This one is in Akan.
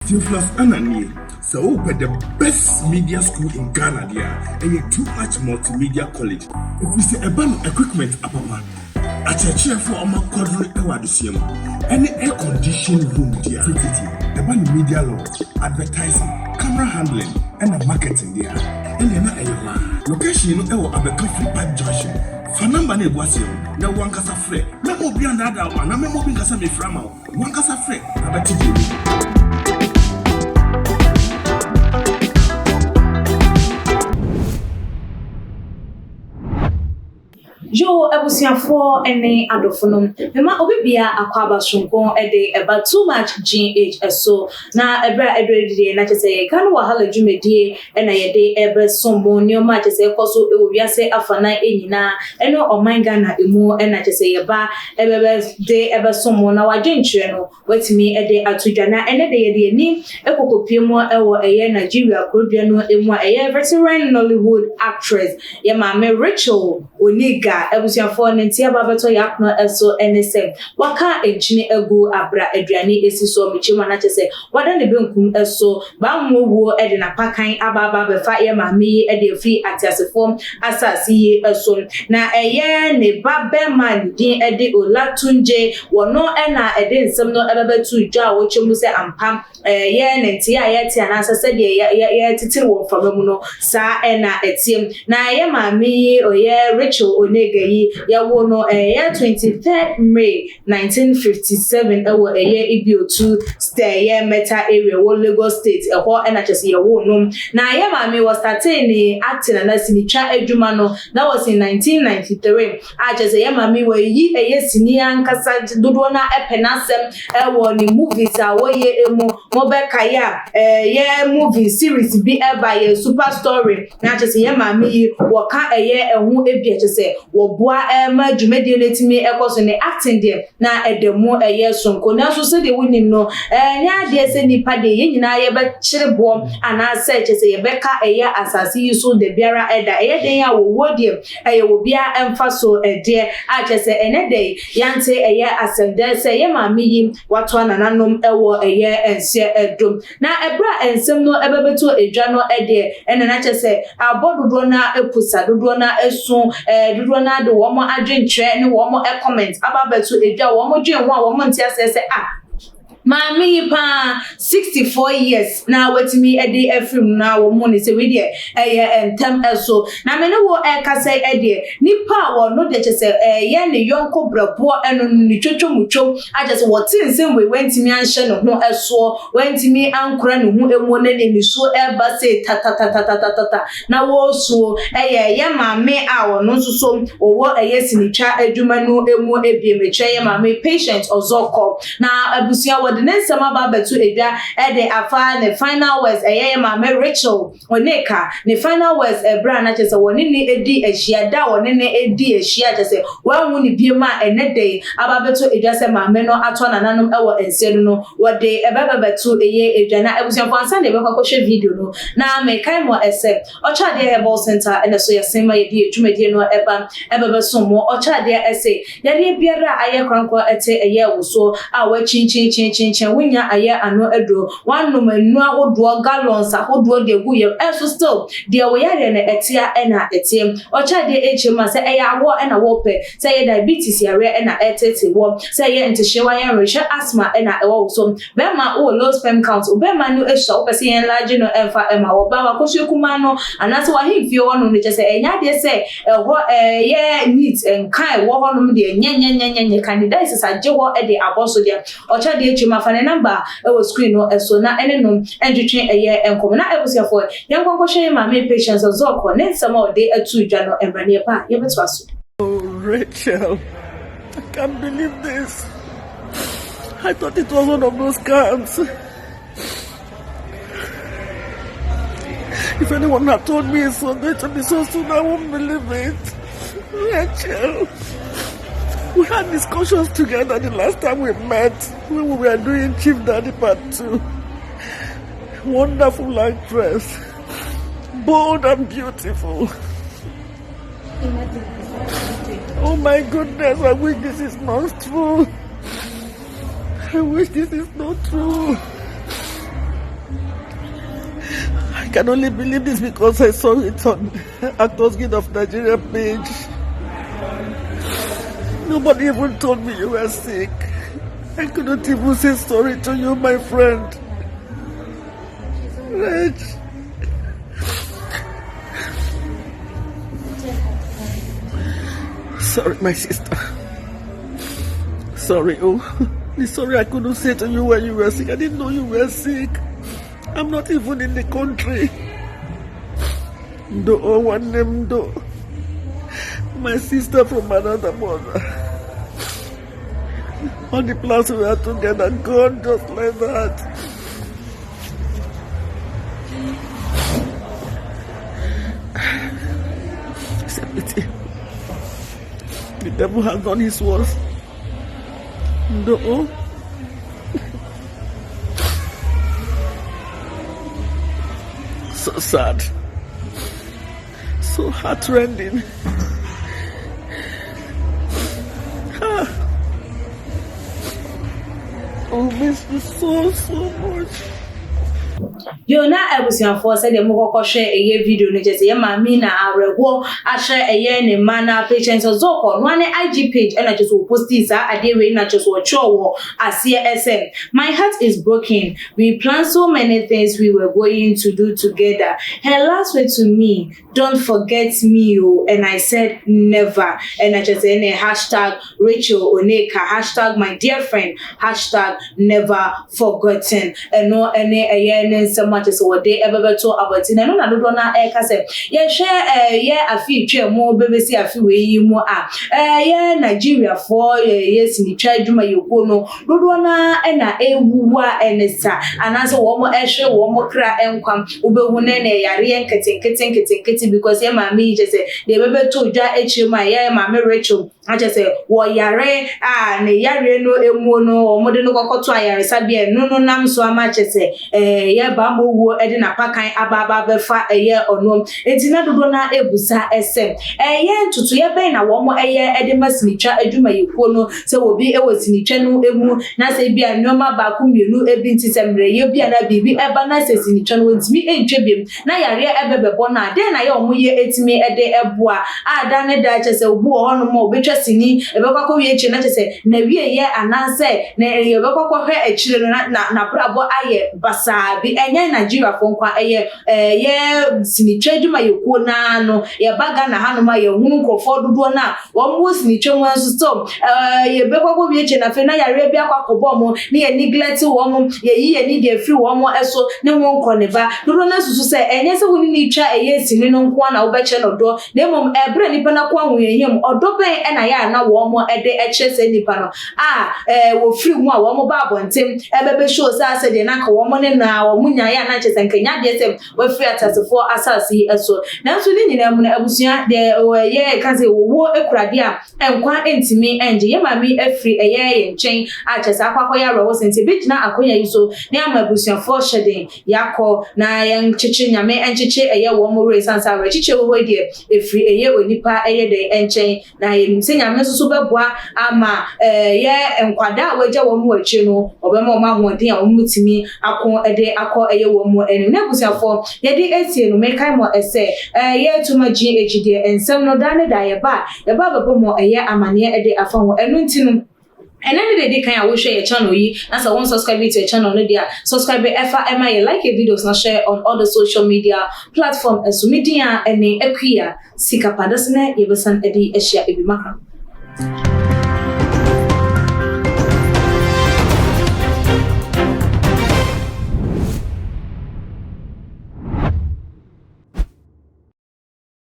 Theophilus Anani, so open the best media school in Ghana there, and a too much multimedia college. If we say a band equipment apapa, a chair for a quadruple awardisium, any air conditioned room there, the band media law, advertising, camera handling, and a marketing there. And then a location in our Abercrombie Park Junction. Fanamba ne boasio na wankasa frɛ na obi andada wa na memo bi nkasa me frama wankasa frɛ abati Joe Abusiafo ene adofonom mema obibia akwaba sonkon ede eba too much GH so na ebra edredie na chese kan wahala dwumedie ena yede ebe sombo nioma chese ekoso ewowiase afana enyina eno omanga na emu ena chese yeba ebebe de ebe sombo na wadwenkyere no watimi ede atudwana ene de yede ni ekokopiemo ewo eye Nigeria kodua no emu eye veteran Nollywood actress ye mama Rachel Oniga Abusiafo nentia babeto yakno eso NSM waka enchine egu abra aduane esiso michima na chese wada ne benkum eso ba mwowo ede na pakan ababa befa ye mami ede fi atiasefo asasi eso na eye ne babe man din ede Olatunje wono ena ede nsem no ebebetu dwa wo chemu se ampam ye nentia ye tia na asase de ye titiri wo famamu no sa ena etiem na ye mami oye Rachel Oniga ya wono 23rd May 1957 ewo Ibiotu stay Meta area wo Lagos State eho NHS ye wono na ya mami was starting acting and asinicha adwuma no that was in 1993 ajese ya mami we yi sinia nkasa dodo na epenasem ewo ni movies a wo ye emu mobeka ya ye movie series bi eba ye super story na ajese ya mami wo ka ehu ebi ajese Boa ma dwumedi letimi ekoso ne acting there na edemu sonko na so se de wonim no nya de se nipa de ye nyina ye be kyerebo ana se chese ye beka asase yi so de biara eda den ya wo de wo bia emfa so de a chese ene de yante asende se ye mami yi wato anananom ewo ense edom na ebra ensem no ebebeto edwa no ede ene na chese abododo na epusa dodo na esu dodo na de womo adwenkyerɛ ne womo comment ababeto edwa womo dwen ho a womo ntia sɛ Mami pa 64 years na wetimi ede efrim na wo mo ne se we de entem eso na me ne wo kasa ede nipa wo no de chese ye ne yonko brabo eno ni twotwomutwom agese wo tinsem we wentimi anhye no ho eso wentimi ankora ne ho emu ne ni so eba se ta na wo so ye mami a wo no so wo sinitwa adwuma no emu ebiemetwe ye mami patient ozoko na abusia the next summer babetu edwa ede afa the final words mama Rachel Oniga the final words ebra na chese woni ni edi ehia da woni ni edi ehia chese wanwu ni biema enede ababetu edwa se mama no ato nananom ewo enselu no wode ebabetu edwa na ebusian fansa de bekwakohwe video no na me kai mo ese ochade herbal center ene so yesema yedi edwumadi no ebebesomo ochade ese yade biara aye kranko ete wo so a wa chin winya aye ano edo wanum enu ahodo gallons ahodo de gu ye so still de we yare na etia na etiem ochade echema se awo na wo pe se ye diabetes yare na etete wo se ye ntihyewa ye rehye asthma na ewo so be ma o low sperm count be ma no ehya wo pe se ye large no emfa ema wo ba wa kohwe kuma no anase wa himfie wo no ne che se enya de se ho ye neat enkai wo ho no de nyenyenyenyenye candidates saje ho e de aboso de ochade echema fa ne number was screen no so na enenom endwetwe enkom na ebusiafo yenkonkwohwe ma me patients ozoko ne nsama ode atu dwa no embrane pa yebeto aso. Oh, Rachel, I can't believe this. I thought it was one of those scams. If anyone had told me it's so going to be so soon, I won't believe it. Rachel, we had discussions together the last time we met when we were doing Chief Daddy Part 2. Wonderful actress, bold and beautiful. Oh my goodness, I wish this is not true. I wish this is not true. can only believe this because I saw it on Actors Guild of Nigeria page. Nobody even told me you were sick. I couldn't even say sorry to you, my friend. Reg. Sorry, my sister. Sorry, sorry I couldn't say to you when you were sick. I didn't know you were sick. I'm not even in the country. My sister from another mother. All the plans we were together gone just like that. The devil has done his worst. No. So sad. So heartrending. Oh, miss you so much. Yona ebusianfo said the moko share a video no just ma me na arewo a share a ne mana patients zoko no ane IG page and I just will post this ade we na just watch as SM. My heart is broken. We planned so many things we were going to do together. Her last word to me, don't forget me, and I said never. And I just said hashtag Rachel Oneka, hashtag my dear friend, hashtag never forgotten. And no any so much as what they ever told about it. And no, I don't know. I say, yeah, share, yeah, a few more baby, see a few way you more yeah, Nigeria for yes in the child, you may go no, Rodona and a wua and a sa, and as a woman, Asher, one more cry and come, Ubewunene, Yarian, kitty, because yeah, mammy just say, they ever told ya, my yeah, mammy Rachel. I just say, what yare, yare no emono, or modern cocoa, Sabia, no, nam so much as say, yeah, bamboo, Edina Pakai, Ababa, Befa, a year or no, it's not Dona Ebusa, SM, a year to your pain, a woman, a year, Edimus, Nicha, Eduma, you kono, so will be a was in Chenu, Emu, Nasabia, Noma, Bakum, you know, a binti Semre, you be an abbey, Ebanases in Chenu, with me, a tribute, Naya, Ebbe Bona, then I almost ate me a day a bois, done a Duchess, a war on more, which I see, a Boko Yach, and I say, Nevia, yeah, and I say, Nay, Boko, her children, na brabo aye basa bi enye Nigeria fonkwa aye siniche dwuma yeko na no ye baga na hanoma ye hunu krofo dodo na wo mo siniche mo so stop ye bekwa bi eche na fe na yare bi akwakobo mo ne ye neglect wo mo ye yi ni de free wo mo eso ne mo nko ne ba dodo na susu se enye se hunu ni twa aye sini no nko na wo be che no do ne mom ebre nipa na kwa hu yehim odo ben e na ya na wo mo ede eche se nipa no wo free mo a wo mo ba abontem ebebe show say de na ka wo mo ne na wo munya ya na chese nkanya de sem we free atasefo asasi eso na so ni nyina mu na abusua de ye ka say wo ekurade a enkwa entimi enje ye mami afri ye nchen a chese akwakọ ya rewo sente bi na akonya yi so ne ama abusua for shedin yakọ na yan chichi nyame enchichi ye wo mo re sansa re chichi wo de efri ye onipa ye de enchen na ye nimse nyame so beboa ama ye enkwada waja wo mo achi no obema ma hoden a wo mutimi akọ ede akọ eye wo mo enu na busiafo ye de etie no mekai mo ese ye tuma GH de ensem no dane da ye ba babo mo eye amane ede afa ho enu ntinu and then they can share your channel. As I want to subscribe to your channel, subscribe FMI, like your videos, and share on all the social media platforms. And so media and a queer Sika Padasne, Everson Eddie Asia Ibimaka.